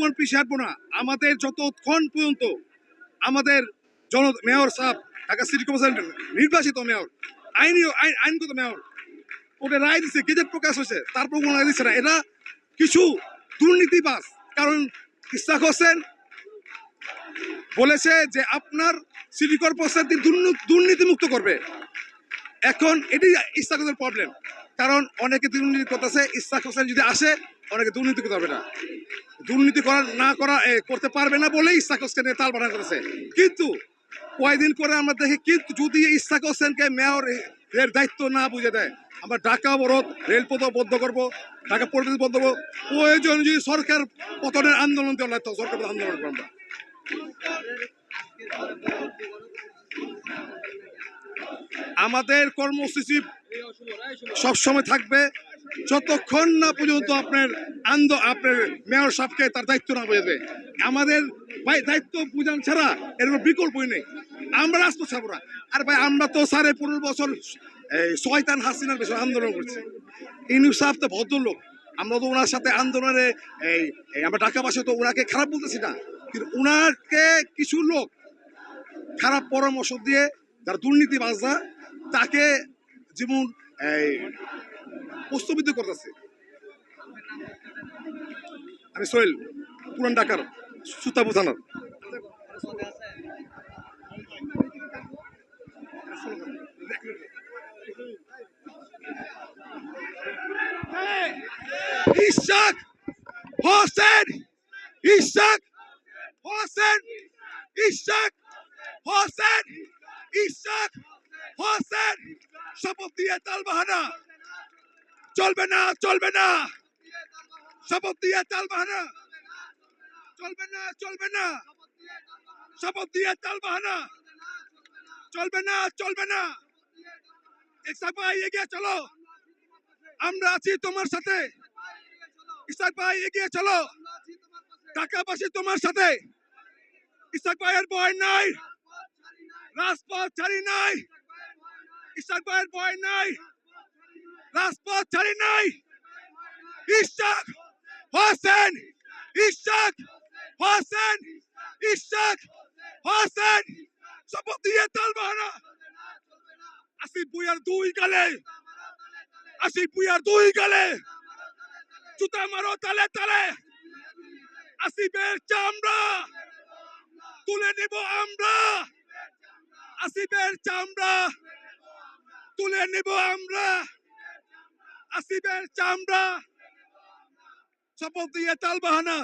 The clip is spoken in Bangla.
জীবন পিছিয়ে হাঁটবো না। আমাদের যতক্ষণ পর্যন্ত আমাদের মেয়র সাহেব, ঢাকা সিটি কর্পোরেশন নির্বাচিত মেয়র, আইনগত মেয়র, ওটা রায় দিচ্ছে, গেজেট প্রকাশ হয়েছে, তারপর কোনো রায় দিচ্ছে না। এটা কিছু দুর্নীতিবাজ। কারণ ইসহাক হোসেন বলেছে যে আপনার সিটি কর্পোরেশন দুর্নীতিমুক্ত করবে। এখন এটি ইসহাক হোসেনের প্রবলেম, কারণ অনেকে দুর্নীতি করতেছে। ইসহাক হোসেন যদি আসে, অনেকে দুর্নীতি করতে পারবে না, দুর্নীতি করতে পারবে না বলেই ইসহাক হোসেনকে তাল বানা করেছে। কিন্তু কয়েকদিন করে আমরা দেখি, কিন্তু যদি ইসহাক হোসেনকে মেয়র এর দায়িত্ব না বুঝে দেয়, আমরা ঢাকা অবরোধ, রেলপথ বন্ধ করবো, ঢাকা পরিবেশ বন্ধ করবো। প্রয়োজন যদি সরকার পতনের আন্দোলন দেওয়া হয়, সরকার আন্দোলন করবো আমরা। আমাদের কর্মসূচি সবসময় থাকবে যতক্ষণ না পর্যন্ত আপনার মেয়র সাহেবকে তার দায়িত্ব না বুঝাবে। আমাদের ভাই দায়িত্ব বুঝান ছাড়া এর বিকল্পই নেই। আমরা রাস্তা ছাড়বো না। আর ভাই আমরা তো 15.5 বছর শয়তান হাসিনার পেছনে আন্দোলন করছি। ইউনূস সাহেব তো ভদ্রলোক, আমরা তো ওনার সাথে আন্দোলনে আমরা ঢাকাবাসী তো ওনাকে খারাপ বলতেছি না, কিন্তু ওনাকে কিছু লোক খারাপ পরামর্শ দিয়ে, যারা দুর্নীতিবাজরা, তাকে যেমন প্রস্তাবিত করতেছে। আমি সোহেল, পুরান ঢাকার সুতাবু থানার। ইসহাক হোসেন, ইসহাক হোসেন, ইসহাক হোসেন, ইসহাক হোসেন, শপথ দিয়ে তালবাহানা চলবে না, চলবে না। শপথ দিয়ে তালবাহানা চলবে না, চলবে না। শপথ দিয়ে তালবাহানা চলবে না, চলবে না। ইসহাক ভাই এগিয়ে চলো, আমরা আছি তোমার সাথে। ইসহাক ভাই এগিয়ে চলো, ঢাকাবাসী তোমার সাথে। ইসহাক ভাইয়ের ভয় নাই, রাজপথ ছাড়ি নাই। ইসহাক ভাইয়ের ভয় নাই, রাজপথ ছাড়ি নাই। ইসহাক হোসেন, ইসহাক হোসেন, ইসহাক হোসেন, শপথ দিয়ে তালবাহানা। আসিফ ভুঁইয়ার দুই গালে, আসিফ ভুঁইয়ার দুই গালে জুতা মারো তালে তালে। আসিফের চামড়া তুলে নিব আমরা, আসিফের চামড়া তুলে নিব আমরা, আসিফের চামড়া। শপথ দিয়ে তালবাহানা।